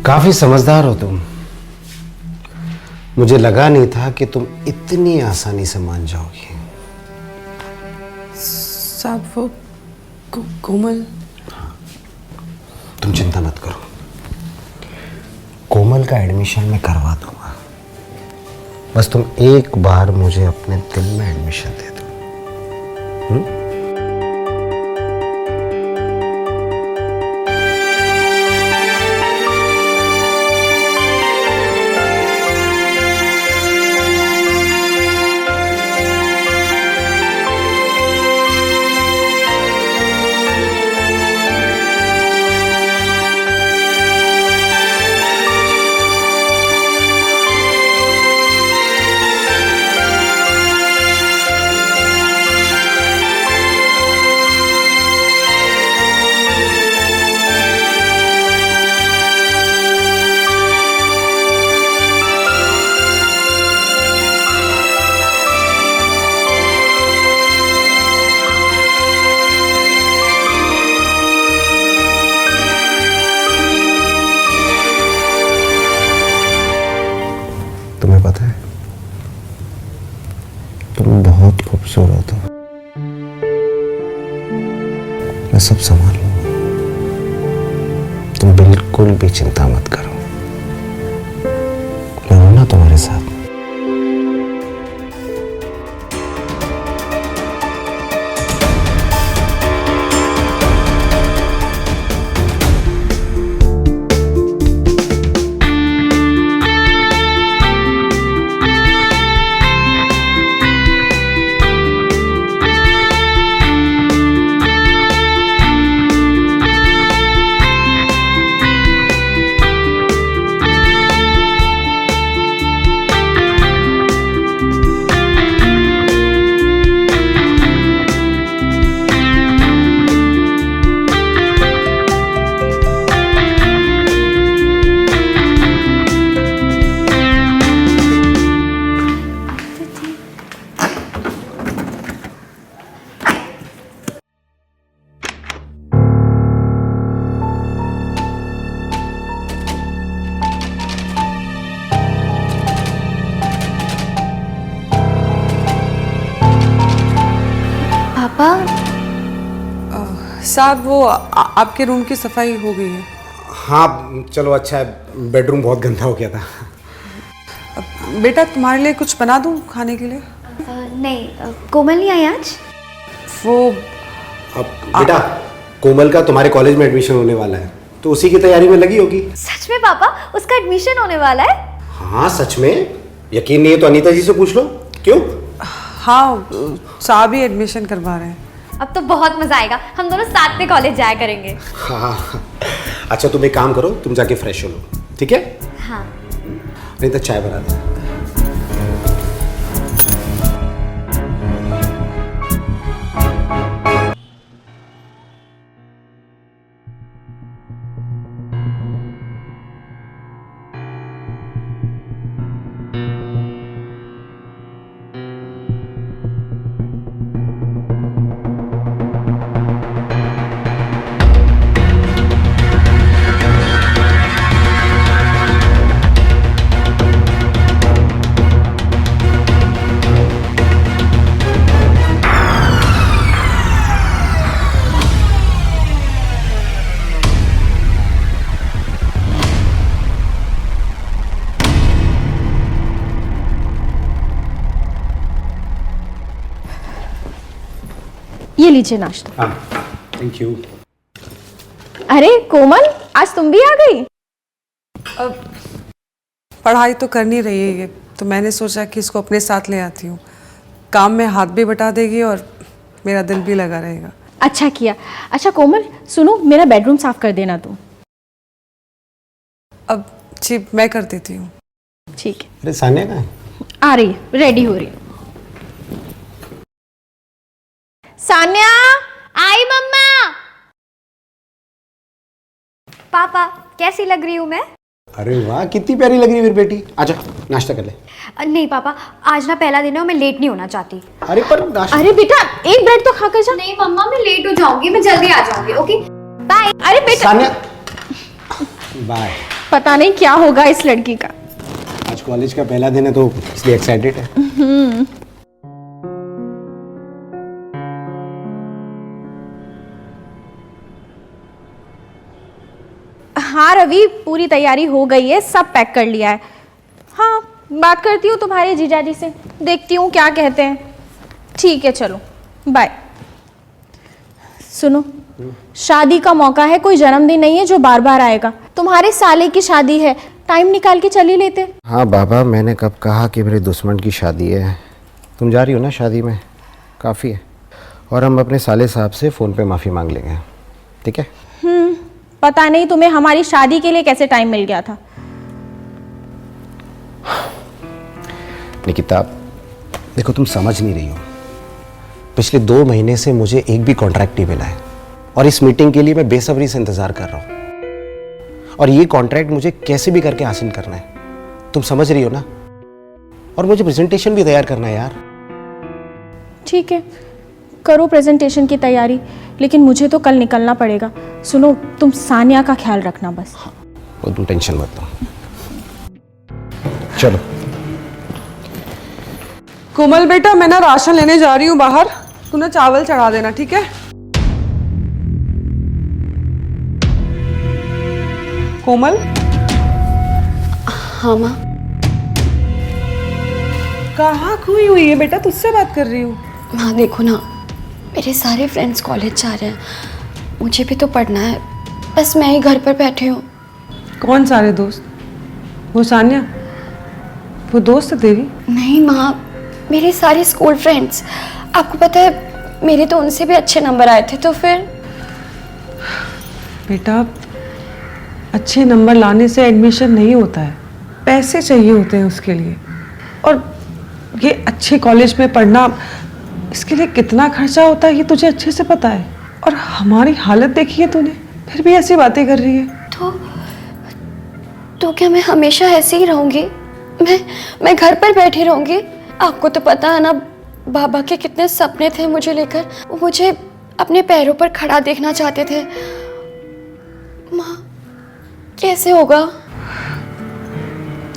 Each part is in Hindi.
काफी समझदार हो तुम। मुझे लगा नहीं था कि तुम इतनी आसानी से मान जाओगी। साहब वो कोमल। हाँ, तुम चिंता मत करो, कोमल का एडमिशन मैं करवा दूंगा। बस तुम एक बार मुझे अपने दिल में एडमिशन दे दो। तुम्हें पता है, तुम बहुत खूबसूरत हो। मैं सब संभाल लूंगा, तुम बिल्कुल भी चिंता मत करो। मैं हूं ना तुम्हारे साथ। पापा साहब वो आपके रूम की सफाई हो गई है। हाँ चलो, अच्छा है, बेडरूम बहुत गंदा हो गया था। बेटा तुम्हारे लिए कुछ बना दूं खाने के लिए? नहीं, कोमल नहीं आई आज। वो अब बेटा, कोमल का तुम्हारे कॉलेज में एडमिशन होने वाला है, तो उसी की तैयारी में लगी होगी। सच में पापा, उसका एडमिशन होने वाला है? हाँ सच में, यकीन नहीं है तो अनीता जी से पूछ लो। क्यों? हाँ, साहब ही एडमिशन करवा रहे हैं। अब तो बहुत मजा आएगा, हम दोनों साथ में कॉलेज जाया करेंगे। हाँ अच्छा, तुम एक काम करो, तुम जाके फ्रेश हो लो, ठीक है? हाँ। नहीं तो चाय बना दो। ये लीजिए नाश्ता। हाँ थैंक यू। अरे कोमल, आज तुम भी आ गई? अब पढ़ाई तो करनी रही है, तो मैंने सोचा कि इसको अपने साथ ले आती हूँ। काम में हाथ भी बटा देगी और मेरा दिल भी लगा रहेगा। अच्छा किया। अच्छा कोमल सुनो, मेरा बेडरूम साफ कर देना तुम। अब जी मैं कर देती हूँ। ठीक है। अरे सान्या कहाँ है? आ रही, रेडी हो रही। सान्या, आई मम्मा। पापा कैसी लग रही हूँ मैं? अरे वाह, कितनी प्यारी लग रही है मेरी बेटी। आजा नाश्ता कर ले। नहीं पापा, आज ना पहला दिन है और मैं लेट नहीं होना चाहती। अरे पर नाश्ता। अरे बेटा एक ब्रेड तो खाकर जा। नहीं मम्मा, मैं लेट हो जाऊंगी, मैं जल्दी आ जाऊंगी। Okay bye. अरे बेटा सान्या बाय। पता नहीं क्या होगा इस लड़की का। आज कॉलेज का पहला दिन है तो इसलिए एक्साइटेड है। हाँ रवि, पूरी तैयारी हो गई है, सब पैक कर लिया है। हाँ, बात करती हूँ तुम्हारे जीजाजी से, देखती हूँ क्या कहते हैं। ठीक है, चलो बाय। सुनो, शादी का मौका है, कोई जन्मदिन नहीं है जो बार बार आएगा। तुम्हारे साले की शादी है, टाइम निकाल के चली लेते। हाँ बाबा, मैंने कब कहा कि मेरे दुश्मन की शादी है। तुम जा रही हो ना शादी में, काफ़ी है। और हम अपने साले साहब से फ़ोन पे माफ़ी मांग लेंगे, ठीक है? पता नहीं तुम्हें हमारी शादी के लिए कैसे टाइम मिल गया था। निकिता, देखो तुम समझ नहीं रही हो। पिछले 2 महीने से मुझे एक भी कॉन्ट्रैक्ट नहीं मिला है और इस मीटिंग के लिए मैं बेसब्री से इंतजार कर रहा हूं। और ये कॉन्ट्रैक्ट मुझे कैसे भी करके हासिल करना है, तुम समझ रही हो ना? और मुझे प्रेजेंटेशन भी तैयार करना है यार। ठीक है, करो प्रेजेंटेशन की तैयारी, लेकिन मुझे तो कल निकलना पड़ेगा। सुनो, तुम सानिया का ख्याल रखना बस। वो तुम टेंशन मत लो। चलो कोमल बेटा, मैं ना राशन लेने जा रही हूँ बाहर, तू ना चावल चढ़ा देना, ठीक है? कोमल। हाँ माँ। कहाँ खोई हुई है बेटा? तुझसे बात कर रही हूँ। माँ देखो ना, मेरे सारे फ्रेंड्स कॉलेज जा रहे हैं, मुझे भी तो पढ़ना है, बस मैं ही घर पर बैठी हूँ। कौन सारे दोस्त? वो सानिया, वो दोस्त है तेरी? नहीं माँ, मेरे सारे स्कूल फ्रेंड्स। आपको पता है, मेरे तो उनसे भी अच्छे नंबर आए थे। तो फिर बेटा, अच्छे नंबर लाने से एडमिशन नहीं होता है, पैसे चाहिए होते हैं उसके लिए। और ये अच्छे कॉलेज में पढ़ना, इसके लिए कितना खर्चा होता है ये तुझे अच्छे से पता है। और हमारी हालत देखी है तूने, फिर भी ऐसी बातें कर रही है। तो क्या मैं हमेशा ऐसे ही रहूंगी? मैं घर पर बैठी रहूंगी? आपको तो पता है ना, बाबा के कितने सपने थे मुझे लेकर। वो मुझे अपने पैरों पर खड़ा देखना चाहते थे। माँ, कैसे होगा?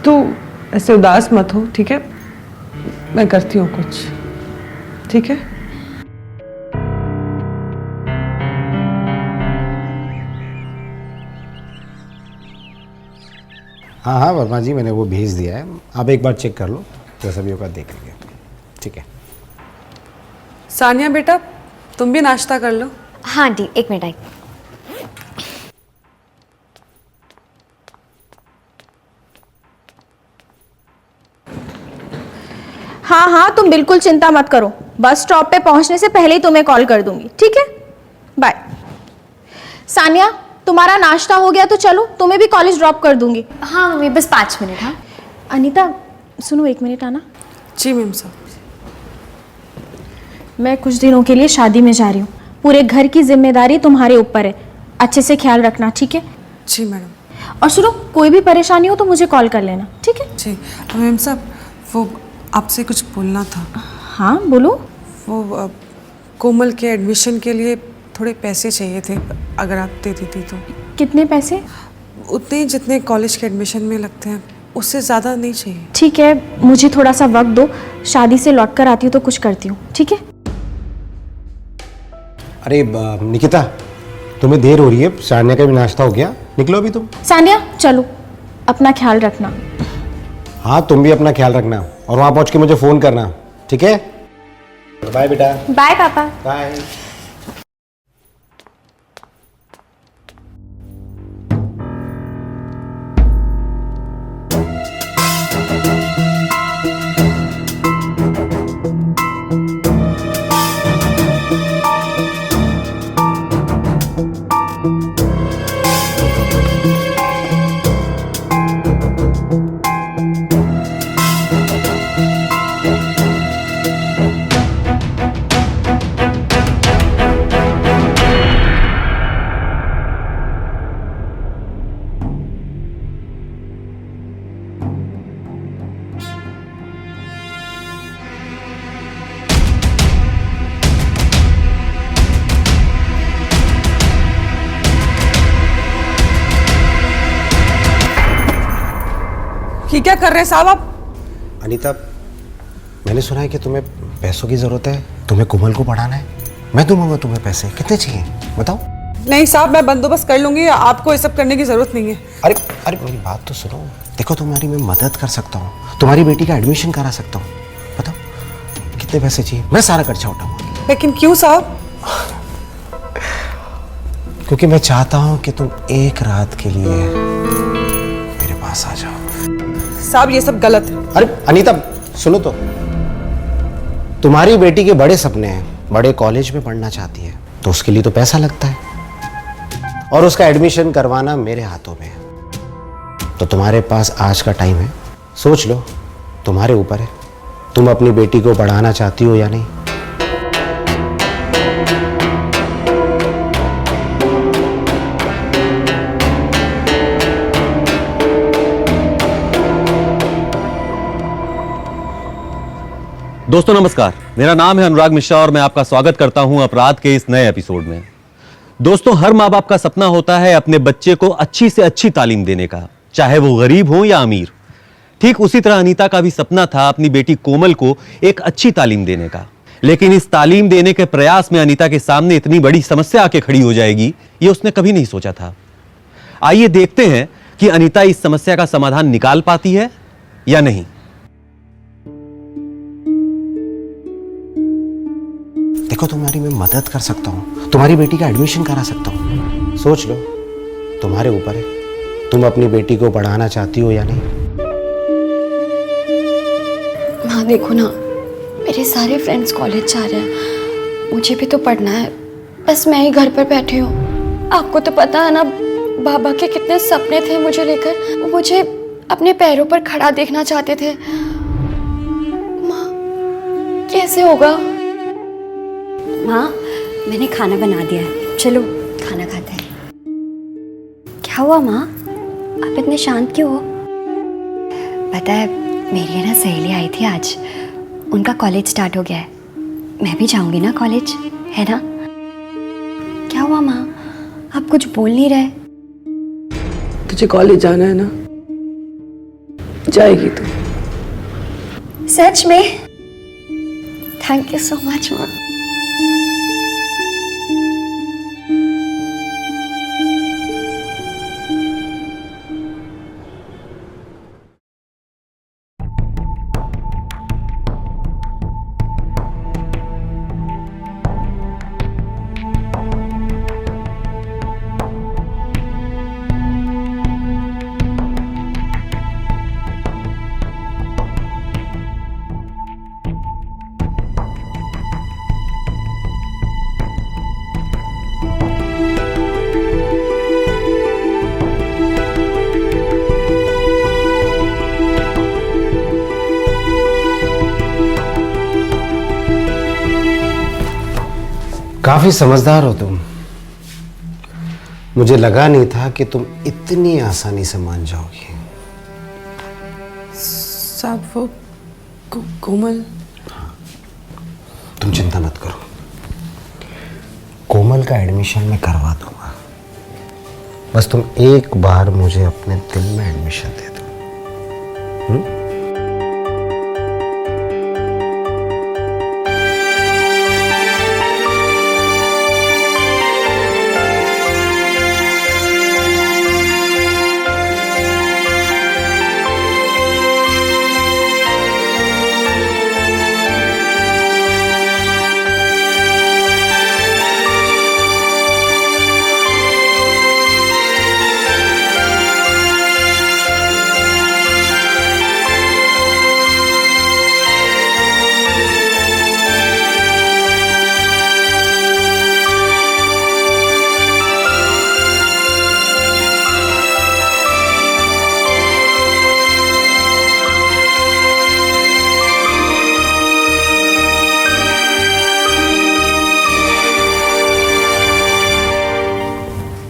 तू ऐसे उदास मत हो, ठीक है? मैं करती हूँ कुछ, ठीक है? हाँ हाँ वर्मा जी, मैंने वो भेज दिया है, आप एक बार चेक कर लो, जैसा भी होगा देख लेंगे, ठीक है? सानिया बेटा, तुम भी नाश्ता कर लो। हाँ आंटी, एक मिनट आई। हाँ हाँ, तुम बिल्कुल चिंता मत करो, बस स्टॉप पे पहुंचने से पहले ही तुम्हें कॉल कर दूंगी, ठीक है? बाय। सानिया, तुम्हारा नाश्ता हो गया तो चलो, तुम्हें भी कॉलेज ड्रॉप कर दूंगी। हाँ मम्मी, बस 5 मिनट। हाँ अनीता, सुनो 1 मिनट आना। जी मैम साहब। मैं कुछ दिनों के लिए शादी में जा रही हूँ, पूरे घर की जिम्मेदारी तुम्हारे ऊपर है, अच्छे से ख्याल रखना, ठीक है? जी मैडम। और सुनो, कोई भी परेशानी हो तो मुझे कॉल कर लेना, ठीक है? जी मैम साहब, वो आपसे कुछ बोलना था। हाँ बोलो। वो कोमल के एडमिशन के लिए थोड़े पैसे चाहिए थे, अगर आप दे देती तो। कितने पैसे? उतने जितने कॉलेज के एडमिशन में लगते हैं, उससे ज़्यादा नहीं चाहिए। ठीक है, मुझे थोड़ा सा वक्त दो, शादी से लौट कर आती हूँ तो कुछ करती हूँ, ठीक है? अरे निकिता, तुम्हें देर हो रही है, सानिया का भी नाश्ता हो गया, निकलो अभी तुम। सानिया चलो, अपना ख्याल रखना। हाँ तुम भी अपना ख्याल रखना, और वहाँ पहुँच के मुझे फ़ोन करना, ठीक है? बाय बेटा। बाय पापा। बाय। ये क्या कर रहे हैं साहब आप? अनीता, मैंने सुना है कि तुम्हें पैसों की ज़रूरत है, तुम्हें कोमल को पढ़ाना है। मैं दूंगा तुम्हें पैसे, कितने चाहिए बताओ। नहीं साहब, मैं बंदोबस्त कर लूंगी, आपको ये सब करने की जरूरत नहीं है। अरे अरे मेरी बात तो सुनो। देखो तुम्हारी मैं मदद कर सकता हूँ, तुम्हारी बेटी का एडमिशन करा सकता हूँ। बताओ कितने पैसे चाहिए, मैं सारा खर्चा उठाऊंगा। लेकिन क्यों साहब? क्योंकि मैं चाहता हूँ कि तुम एक रात के लिए मेरे पास आ जाओ। साहब ये सब गलत है। अरे अनीता सुनो तो, तुम्हारी बेटी के बड़े सपने हैं, बड़े कॉलेज में पढ़ना चाहती है, तो उसके लिए तो पैसा लगता है और उसका एडमिशन करवाना मेरे हाथों में है। तो तुम्हारे पास आज का टाइम है, सोच लो, तुम्हारे ऊपर है, तुम अपनी बेटी को पढ़ाना चाहती हो या नहीं। दोस्तों नमस्कार, मेरा नाम है अनुराग मिश्रा और मैं आपका स्वागत करता हूं अपराध के इस नए एपिसोड में। दोस्तों, हर माँ बाप का सपना होता है अपने बच्चे को अच्छी से अच्छी तालीम देने का, चाहे वो गरीब हो या अमीर। ठीक उसी तरह अनीता का भी सपना था अपनी बेटी कोमल को एक अच्छी तालीम देने का। लेकिन इस तालीम देने के प्रयास में अनीता के सामने इतनी बड़ी समस्या आके खड़ी हो जाएगी, ये उसने कभी नहीं सोचा था। आइए देखते हैं कि अनीता इस समस्या का समाधान निकाल पाती है या नहीं। देखो तुम्हारी मैं मदद कर सकता हूँ, तुम्हारी बेटी का एडमिशन करा सकता हूँ। सोच लो, तुम्हारे ऊपर है, तुम अपनी बेटी को पढ़ाना चाहती हो या नहीं। माँ देखो ना, मेरे सारे फ्रेंड्स कॉलेज जा रहे हैं, मुझे भी तो पढ़ना है, बस मैं ही घर पर बैठी हूँ। आपको तो पता है ना बाबा के कितने सपने थे मुझे लेकर, वो मुझे अपने पैरों पर खड़ा देखना चाहते थे। माँ कैसे होगा? माँ, मैंने खाना बना दिया है, चलो खाना खाते हैं। क्या हुआ माँ, आप इतने शांत क्यों हो? पता है मेरी ना सहेली आई थी आज, उनका कॉलेज स्टार्ट हो गया है, मैं भी जाऊंगी ना कॉलेज, है ना? क्या हुआ माँ, आप कुछ बोल नहीं रहे? तुझे कॉलेज जाना है ना, जाएगी तू। सच में? थैंक यू सो मच माँ। काफी समझदार हो तुम, मुझे लगा नहीं था कि तुम इतनी आसानी से मान जाओगी। साहब वो कोमल। तुम चिंता मत करो, कोमल का एडमिशन मैं करवा दूंगा, बस तुम एक बार मुझे अपने दिल में एडमिशन दे दो।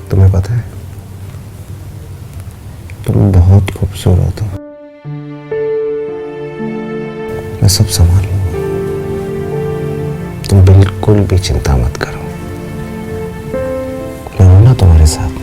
तुम्हें पता है तुम बहुत खूबसूरत हो, मैं सब संभाल लूंगा, तुम बिल्कुल भी चिंता मत करो, मैं हूं ना तुम्हारे साथ।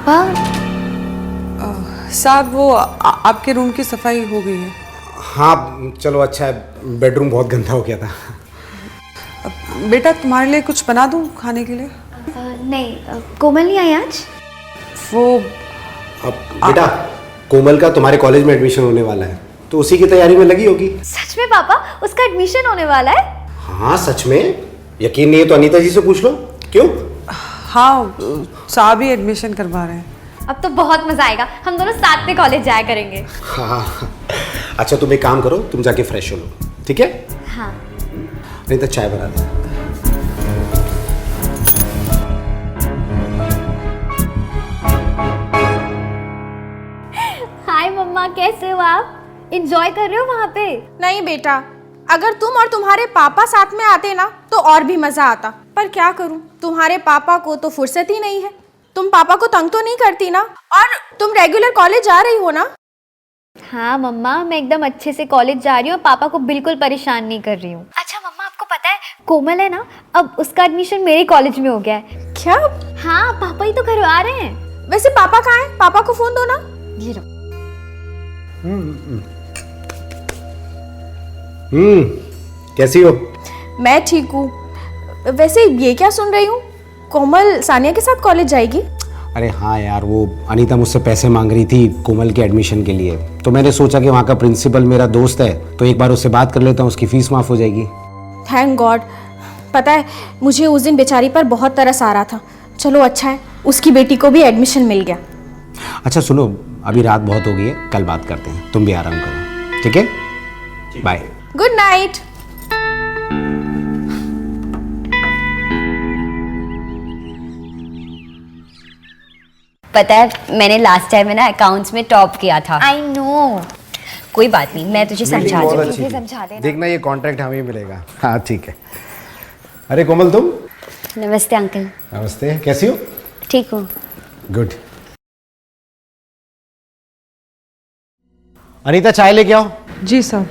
पापा साहब वो आपके रूम की सफाई हो गई है। हाँ चलो अच्छा है, बेडरूम बहुत गंदा हो गया था। बेटा तुम्हारे लिए कुछ बना दूं खाने के लिए? नहीं, कोमल नहीं आई आज। वो अब बेटा कोमल का तुम्हारे कॉलेज में एडमिशन होने वाला है, तो उसी की तैयारी में लगी होगी। सच में पापा, उसका एडमिशन होने वाला है? हाँ सच में, यकीन नहीं है तो अनीता जी से पूछ लो। क्यों? हाँ, साहब ही एडमिशन करवा रहे हैं। अब तो बहुत मजा आएगा, हम दोनों साथ में कॉलेज जाया करेंगे। हाँ अच्छा तुम एक काम करो, तुम जाके फ्रेश हो लो, ठीक है? हाँ। नहीं तो चाय बना दे। हाय मम्मा, कैसे हो आप? एंजॉय कर रहे हो वहाँ पे? नहीं बेटा, अगर तुम और तुम्हारे पापा साथ में आते ना तो और भी मजा आता, पर क्या करूं, तुम्हारे पापा को तो फुर्सत ही नहीं है। तुम पापा को तंग तो नहीं करती ना? और तुम रेगुलर कॉलेज जा रही हो ना? हाँ मम्मा, मैं एकदम अच्छे से कॉलेज जा रही हूँ, पापा को बिल्कुल परेशान नहीं कर रही हूँ। अच्छा मम्मा, आपको पता है कोमल है ना, अब उसका एडमिशन मेरे कॉलेज में हो गया है। क्या? हाँ, पापा ही तो करवा रहे हैं। वैसे पापा कहाँ हैं? पापा को फोन दो ना। ये लो। कैसी हो? मैं ठीक हूँ। वैसे ये क्या सुन रही हूँ, कोमल सानिया के साथ कॉलेज जाएगी? अरे हाँ यार, वो अनीता मुझसे पैसे मांग रही थी कोमल के एडमिशन के लिए, तो मैंने सोचा कि वहाँ का प्रिंसिपल मेरा दोस्त है, तो एक बार उससे बात कर लेता हूँ, उसकी फीस माफ हो जाएगी। Thank God. पता है मुझे उस दिन बेचारी पर बहुत तरस आ रहा था। चलो अच्छा है, उसकी बेटी को भी एडमिशन मिल गया। अच्छा सुनो, अभी रात बहुत हो गई है, कल बात करते हैं, तुम भी आराम करो, ठीक है? बाय। Good night. पता है मैंने लास्ट टाइम में ना अकाउंट्स में टॉप किया था। I know. कोई बात नहीं, मैं तुझे समझा बहुत दूंगी। अच्छी थी। समझा देना। देखना ये कॉन्ट्रैक्ट हमें मिलेगा। हाँ ठीक है। अरे कोमल तुम? नमस्ते अंकल। नमस्ते, कैसी हो? ठीक हूँ। गुड। अनीता चाय लेके आओ। जी साहब।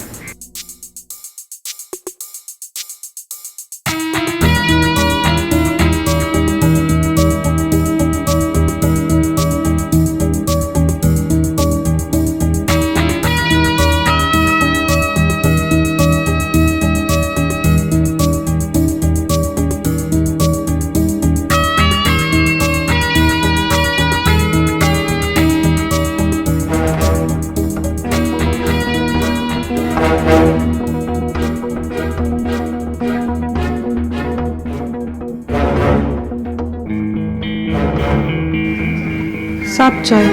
साहब चाय।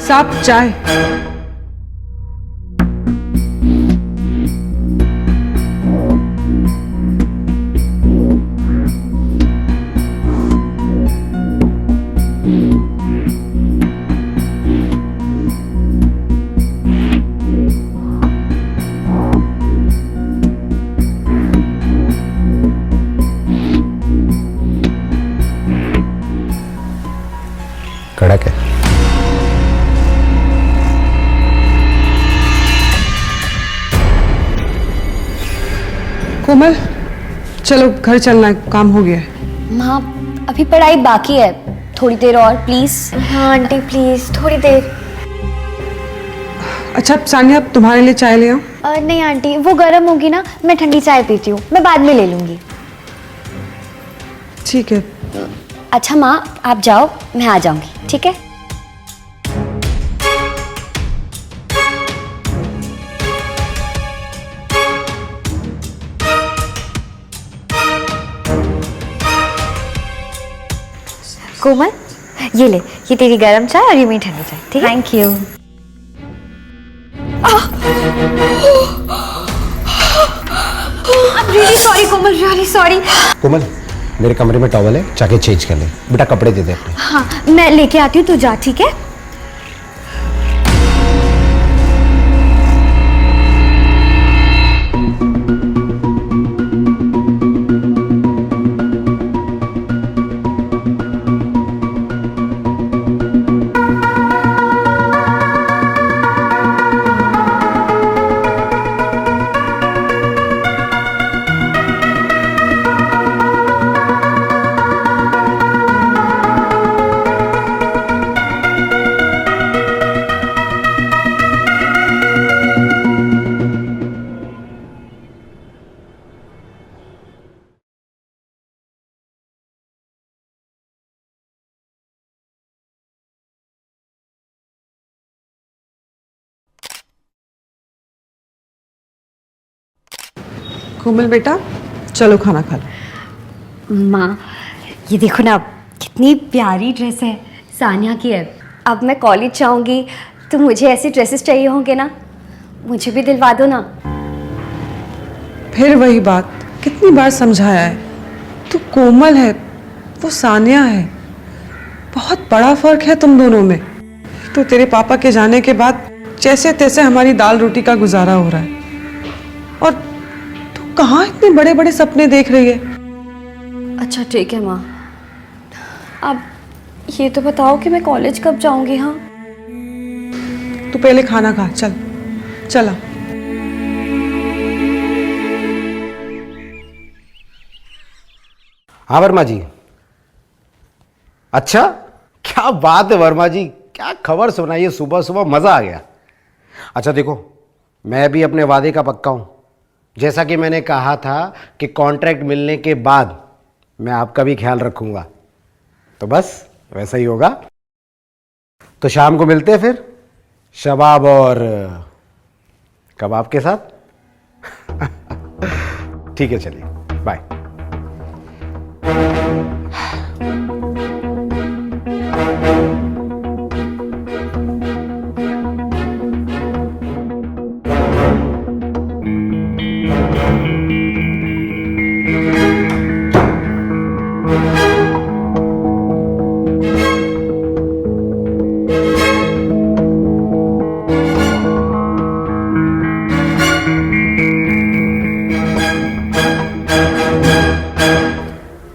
साहब चाय। कड़क है। कोमल चलो घर चलना है, काम हो गया है। माँ अभी पढ़ाई बाकी है, थोड़ी देर और प्लीज। हाँ आंटी प्लीज, थोड़ी देर। अच्छा सानिया, तुम्हारे लिए चाय ले आऊं? नहीं आंटी, वो गर्म होगी ना, मैं ठंडी चाय पीती हूँ, मैं बाद में ले लूँगी। ठीक है। अच्छा माँ आप जाओ, मैं आ जाऊंगी, ठीक है? कोमल ये ले, ये तेरी गरम चाय और ये मेरी ठंडी चाय, ठीक है? Thank you. I'm really sorry Komal, really sorry। कोमल मेरे कमरे में टॉवल है, जाके चेंज कर ले। बेटा कपड़े दे दे अपने। हाँ मैं लेके आती हूँ, तू जा, ठीक है? कोमल बेटा, चलो खाना खा लो। माँ, ये देखो ना, कितनी प्यारी ड्रेस है, सानिया की है। अब मैं कॉलेज जाऊंगी तो मुझे ऐसी ड्रेसेस चाहिए होंगे ना, मुझे भी दिलवा दो ना। फिर वही बात, कितनी बार समझाया है। तू कोमल है, वो सानिया है, बहुत बड़ा फर्क है तुम दोनों में। तो तेरे पापा के जाने के बाद जैसे तैसे हमारी दाल रोटी का गुजारा हो रहा है, और तू कहाँ इतने बड़े बड़े सपने देख रही है। अच्छा ठीक है माँ, अब ये तो बताओ कि मैं कॉलेज कब जाऊंगी। हाँ, तू पहले खाना खा, चल चला। हाँ वर्मा जी। अच्छा, क्या बात है वर्मा जी, क्या खबर सुनाइए, सुबह सुबह मज़ा आ गया। अच्छा देखो, मैं भी अपने वादे का पक्का हूँ। जैसा कि मैंने कहा था कि कॉन्ट्रैक्ट मिलने के बाद मैं आपका भी ख्याल रखूँगा, तो बस वैसा ही होगा। तो शाम को मिलते हैं फिर, शबाब और कबाब के साथ। ठीक है, चलिए बाय।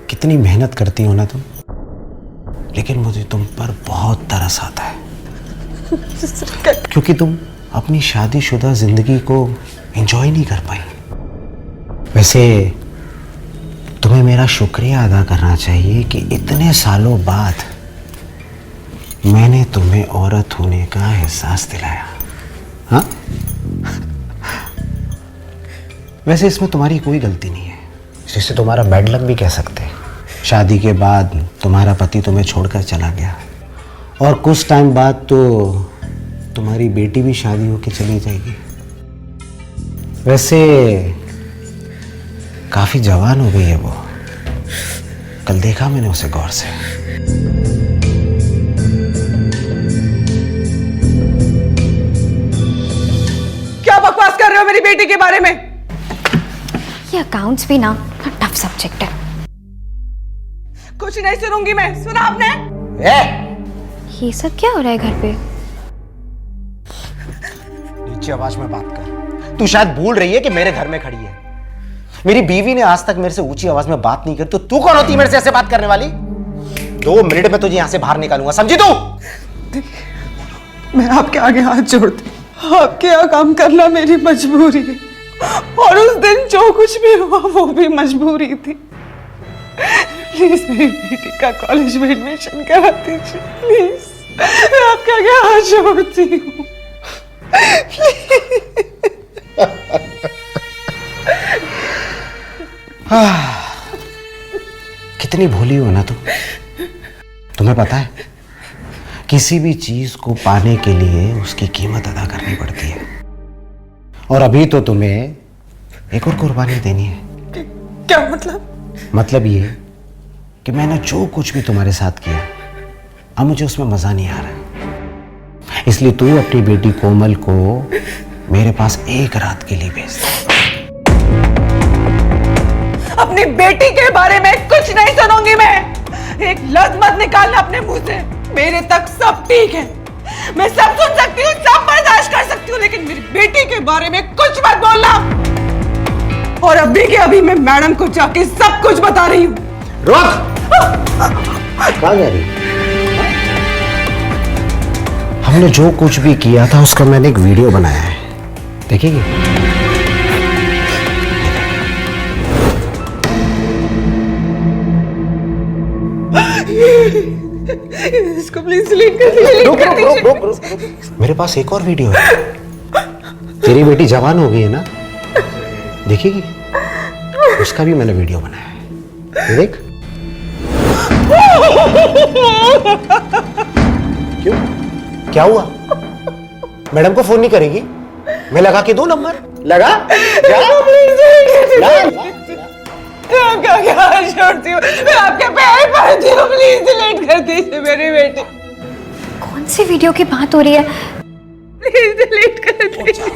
कितनी मेहनत करती हो ना तुम, लेकिन मुझे तुम पर बहुत तरस आता है, क्योंकि तुम अपनी शादीशुदा जिंदगी को एंजॉय नहीं कर पाई। वैसे तुम्हें मेरा शुक्रिया अदा करना चाहिए कि इतने सालों बाद मैंने तुम्हें औरत होने का एहसास दिलाया। हाँ, वैसे इसमें तुम्हारी कोई गलती नहीं है, जिसे तुम्हारा बैड लक भी कह सकते हैं। शादी के बाद तुम्हारा पति तुम्हें छोड़कर चला गया, और कुछ टाइम बाद तो तुम्हारी बेटी भी शादी होकर चली जाएगी। वैसे काफी जवान हो गई है वो, कल देखा मैंने उसे गौर से। क्या बकवास कर रहे हो मेरी बेटी के बारे में? ये अकाउंट्स भी ना टफ सब्जेक्ट है। कुछ नहीं सुनूंगी मैं, सुना आपने? ये सब क्या हो रहा है घर पे? नीचे आवाज में बात कर। तू शायद भूल रही है कि मेरे घर में खड़ी है। मेरी बीवी ने आज तक मेरे से ऊंची आवाज में बात नहीं करी, तो तू कौन होती है मेरे से ऐसे बात करने वाली? 2 मिनट में तुझे यहां से बाहर निकालूंगा, समझी तू? मैं आपके आगे हाथ जोड़ती, आपके यहाँ काम करना मेरी मजबूरी है, और उस दिन जो कुछ भी हुआ वो भी मजबूरी थी। प्लीज मेरी बेटी का कॉलेज में एडमिशन करा दीजिए, प्लीज। मैं आपके आगे हाथ जोड़ती हूँ। कितनी भोली हो ना तुम। तुम्हें पता है, किसी भी चीज को पाने के लिए उसकी कीमत अदा करनी पड़ती है, और अभी तो तुम्हें एक और कुर्बानी देनी है। क्या मतलब? मतलब ये कि मैंने जो कुछ भी तुम्हारे साथ किया, अब मुझे उसमें मजा नहीं आ रहा। इसलिए तू अपनी बेटी कोमल को मेरे पास एक रात के लिए भेज दे। अपनी बेटी के बारे में कुछ नहीं सुनूंगी मैं। एक लफ्ज मत निकालना अपने मुंह से। मेरे तक सब ठीक है, मैं सब सुन सकती हूँ, सब बर्दाश्त कर सकती हूँ, लेकिन मेरी बेटी के बारे में कुछ मत बोलना। और अभी के अभी मैं मैडम को जाके सब कुछ बता रही हूँ। रोक! कहाँ जा रही? हमने जो कुछ भी किया था उसका मैंने एक वीडियो बनाया है, देखेंगे? इसको प्लीज डिलीट कर दीजिए। रुक। मेरे पास एक और वीडियो है। तेरी बेटी जवान हो गई है ना, देखेगी? उसका भी मैंने वीडियो बनाया है, ये देख। क्यों? क्या हुआ? मैडम को फोन नहीं करेगी? मैं लगा के दूं नंबर? लगा? जा। आपका क्या हाथ जोड़ती हूँ, मैं आपके पैर पड़ती हूँ, प्लीज डिलीट कर दीजिए मेरी बेटी, कौन सी वीडियो की बात हो रही है? प्लीज डिलीट कर दीजिए।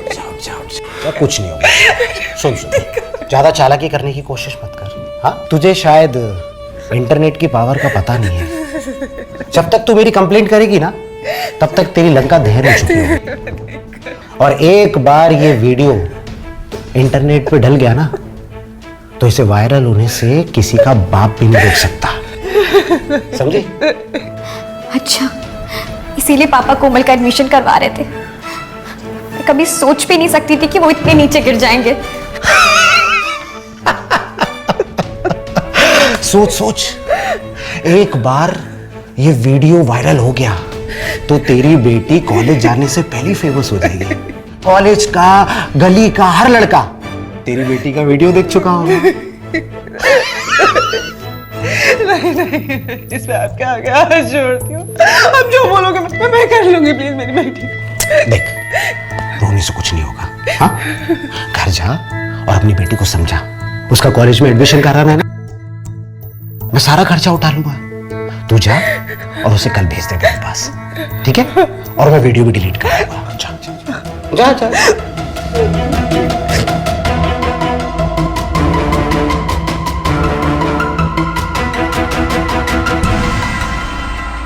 कुछ नहीं होगा। सुन ज्यादा चालाकी करने की कोशिश मत कर। हाँ, तुझे शायद इंटरनेट की पावर का पता नहीं है। जब तक तू मेरी कंप्लेंट करेगी ना, तब तक तेरी लंका दहन हो चुकी होगी। और एक बार ये वीडियो इंटरनेट पे डल गया ना, तो इसे वायरल होने से किसी का बाप भी नहीं रोक सकता, समझी? अच्छा, इसीलिए पापा कोमल का एडमिशन करवा रहे थे। मैं कभी सोच भी नहीं सकती थी कि वो इतने नीचे गिर जाएंगे। सोच सोच, एक बार ये वीडियो वायरल हो गया तो तेरी बेटी कॉलेज जाने से पहले फेमस हो जाएगी। कॉलेज का, गली का हर लड़का तेरी बेटी का वीडियो देख चुका होगा। नहीं, इसमें आपके आगे हाथ जोड़ती हूँ। अब जो बोलोगे मैं कर लूंगी, प्लीज मेरी बेटी। देख, रोने से कुछ नहीं होगा। हाँ, घर जा और अपनी बेटी को समझा। उसका कॉलेज में एडमिशन कराना है ना, मैं सारा खर्चा उठा लूंगा। तू जा और उसे कल भेज दे मेरे पास, ठीक है? और मैं वीडियो भी डिलीट कर दूंगा। जा जा जा।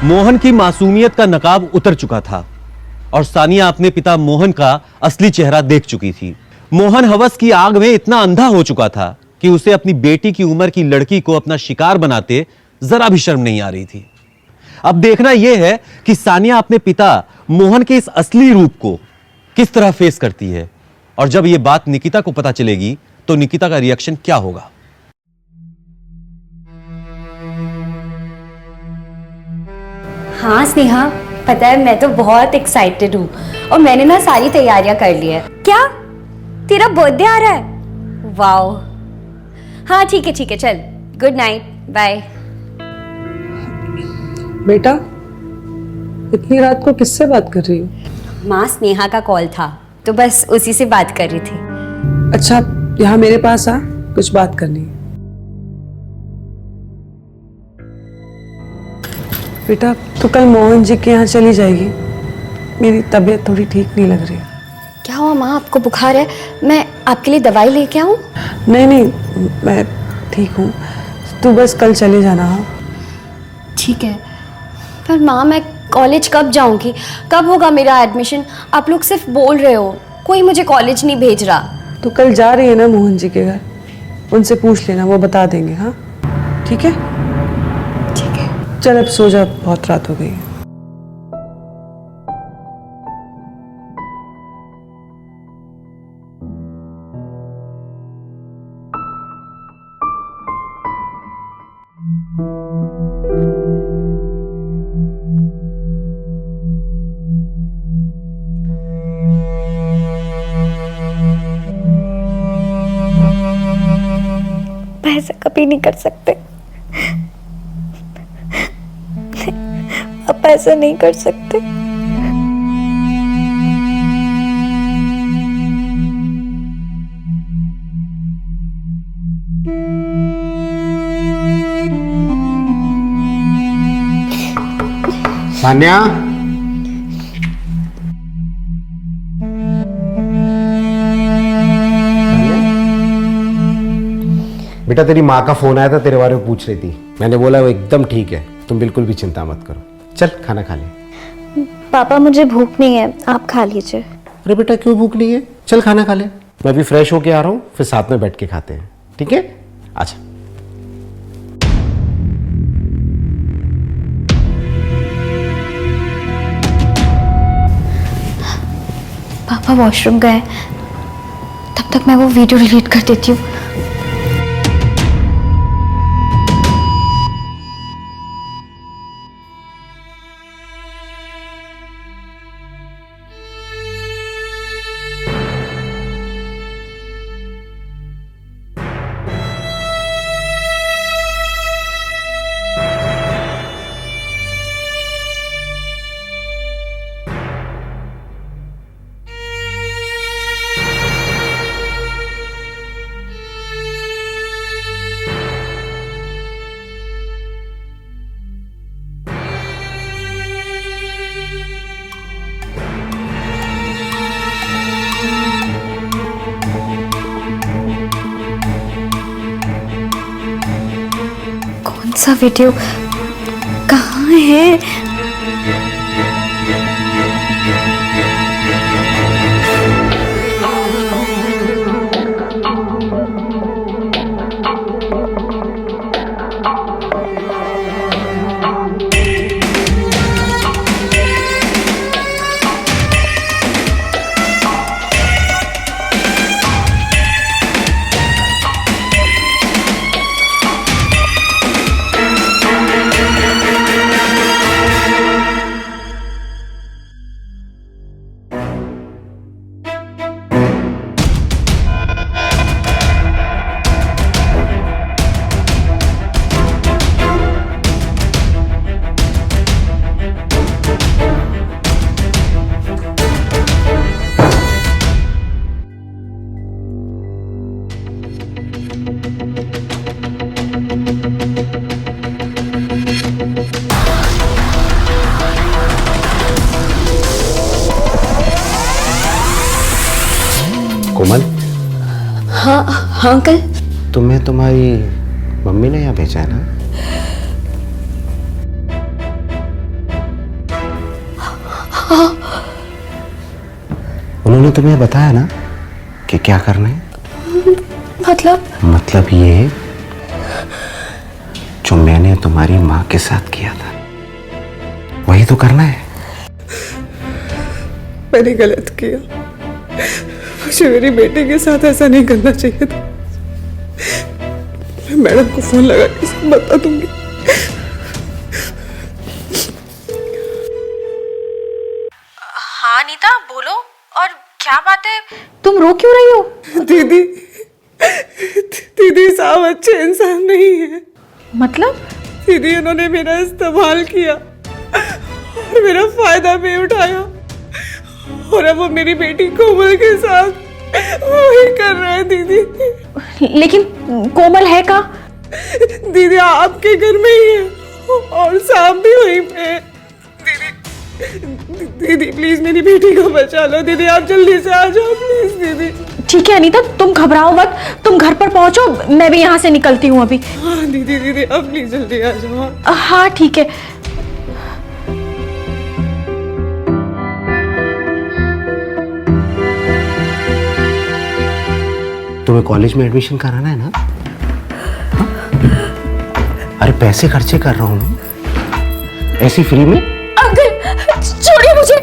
मोहन की मासूमियत का नकाब उतर चुका था और सानिया अपने पिता मोहन का असली चेहरा देख चुकी थी। मोहन हवस की आग में इतना अंधा हो चुका था कि उसे अपनी बेटी की उम्र की लड़की को अपना शिकार बनाते जरा भी शर्म नहीं आ रही थी। अब देखना यह है कि सानिया अपने पिता मोहन के इस असली रूप को किस तरह फेस करती है, और जब यह बात निकिता को पता चलेगी तो निकिता का रिएक्शन क्या होगा। हाँ स्नेहा, पता है मैं तो बहुत एक्साइटेड हूँ और मैंने ना सारी तैयारियां कर ली है। क्या तेरा बर्थडे आ रहा है? वाओ, हाँ ठीक है चल, गुड नाइट, बाय। बेटा, इतनी रात को किससे बात कर रही हो? माँ, स्नेहा का कॉल था तो बस उसी से बात कर रही थी। अच्छा, यहाँ मेरे पास आ, कुछ बात करनी है। बेटा, तू कल मोहन जी के यहाँ चली जाएगी। मेरी तबीयत थोड़ी ठीक नहीं लग रही। क्या हुआ माँ, आपको बुखार है? मैं आपके लिए दवाई लेके आऊँ? नहीं, मैं ठीक हूँ, तू बस कल चले जाना। हाँ ठीक है, पर माँ मैं कॉलेज कब जाऊँगी? कब होगा मेरा एडमिशन? आप लोग सिर्फ बोल रहे हो, कोई मुझे कॉलेज नहीं भेज रहा। तू कल जा रही है ना मोहन जी के घर, उनसे पूछ लेना, वो बता देंगे। हाँ ठीक है? ठीक है। चल अब सो जा, बहुत रात हो गई है। ऐसा कभी नहीं कर सकते, आप ऐसा नहीं कर सकते। सान्या, बेटा तेरी माँ का फोन आया था, तेरे बारे में पूछ रही थी। मैंने बोला वो एकदम ठीक है, तुम बिल्कुल भी चिंता मत करो। चल खाना खा ले। पापा मुझे भूख नहीं है, आप खा लीजिए। अरे बेटा क्यों भूख नहीं है? चल खाना खा ले, मैं भी फ्रेश होके आ रहा हूँ, फिर साथ में बैठ के खाते हैं, ठीक है? अच्छा। पापा वॉशरूम गए, तब तक मैं वो वीडियो डिलीट कर देती हूँ। सा वीडियो कहाँ है? कोमल, हाँ हाँ अंकल। तुम्हें तुम्हारी मम्मी ने यहाँ भेजा है ना? हाँ। उन्होंने तुम्हें बताया ना कि क्या करना है? मतलब ये जो मैंने तुम्हारी माँ के साथ किया था वही तो करना है। मैंने गलत किया, मुझे मेरी बेटी के साथ ऐसा नहीं करना चाहिए था। मैं मैडम को फोन लगा के सब बता दूंगी। हाँ अनीता बोलो, और क्या बात है? तुम रो क्यों रही हो? दीदी साहब अच्छे इंसान नहीं है। मतलब? दीदी उन्होंने मेरा इस्तेमाल किया और मेरा फायदा भी उठाया, और अब वो मेरी बेटी कोमल के साथ वही कर रहे हैं दीदी। लेकिन कोमल है का? दीदी आपके घर में ही है और सांप भी वहीं पे है। दीदी प्लीज मेरी बेटी को बचा लो। दीदी आप जल्दी से आ जाओ प्लीज दीदी। ठीक है अनीता, तुम घबराओ मत, तुम घर पर पहुंचो, मैं भी यहाँ से निकलती हूँ अभी। हाँ दीदी आप प्लीज जल्दी आ जाओ। हाँ ठीक है। तुम्हें कॉलेज में एडमिशन कराना है ना? हाँ? अरे पैसे खर्चे कर रहा हूँ ना, ऐसी फ्री में। अंकल छोड़िए मुझे।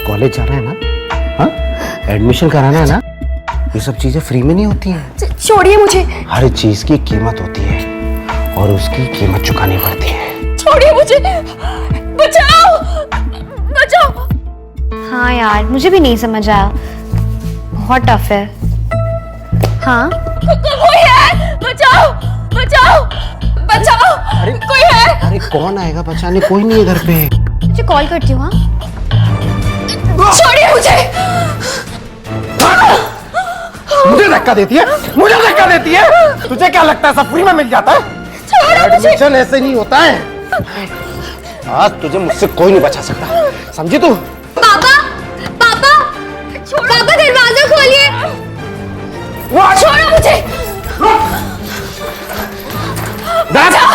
कॉलेज जाना है ना? हाँ? एडमिशन कराना है ना? ये सब चीजें फ्री में नहीं होती हैं। छोड़िए मुझे। हर चीज की कीमत होती है और उसकी कीमत चुकानी पड़ती है। छोड़िए मुझे, बचाओ बचाओ। हाँ यार, मुझे भी नहीं समझ आया, बहुत टफ है। हाँ कोई है? बचाओ बचाओ बचाओ। कोई है? अरे कौन आएगा बचाने? कोई नहीं है घर पे। मुझे कॉल करती हूँ। हाँ छोड़िए मुझे। मुझे धक्का देती है, मुझे धक्का देती है। तुझे क्या लगता है सब फ्री में मिल जाता है? एडमिशन ऐसे नहीं होता है। आज तुझे मुझसे कोई नहीं बचा सकता, समझी तू? पापा पापा पापा दरवाजा खोलिए। छोड़ो मुझे। बचाओ।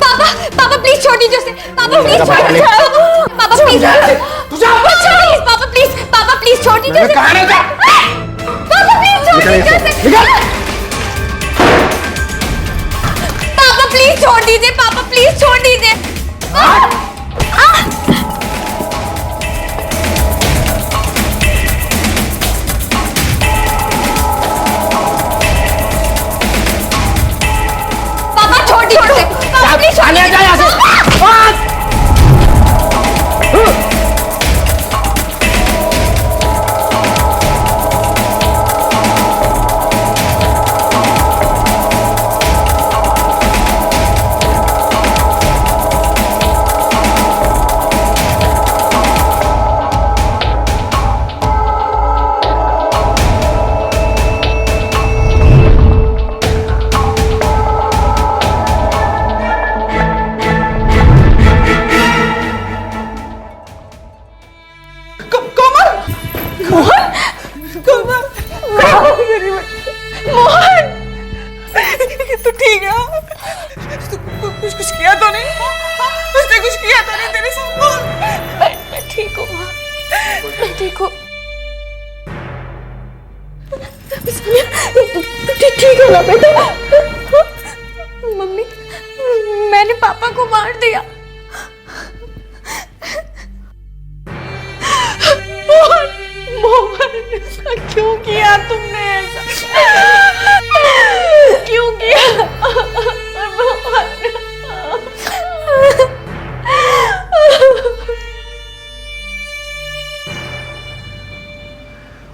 पापा पापा प्लीज छोड़ दीजिए उसे। पापा प्लीज छोड़ दीजिए। पापा प्लीज पापा प्लीज, पापा प्लीज छोड़ दीजिए उसे। पापा प्लीज छोड़ दीजिए उसे। पापा प्लीज छोड़ दीजिए, पापा प्लीज छोड़ दीजिए। पापा छोड़ दीजिए उसे। पापा प्लीज छोड़ दीजिए। ठीक हो? ठीक है ना बेटा? मम्मी, मैंने पापा को मार दिया। मोहन, क्यों किया तुमने ऐसा? क्यों किया?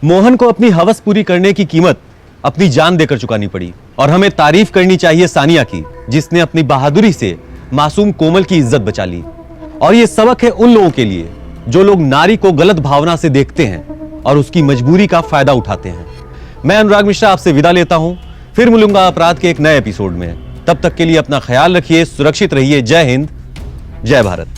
मोहन को अपनी हवस पूरी करने की कीमत अपनी जान देकर चुकानी पड़ी। और हमें तारीफ करनी चाहिए सानिया की, जिसने अपनी बहादुरी से मासूम कोमल की इज्जत बचा ली। और यह सबक है उन लोगों के लिए जो लोग नारी को गलत भावना से देखते हैं और उसकी मजबूरी का फायदा उठाते हैं। मैं अनुराग मिश्रा आपसे विदा लेता हूं, फिर मिलूंगा अपराध के एक नए एपिसोड में। तब तक के लिए अपना ख्याल रखिए, सुरक्षित रहिए। जय हिंद, जय भारत।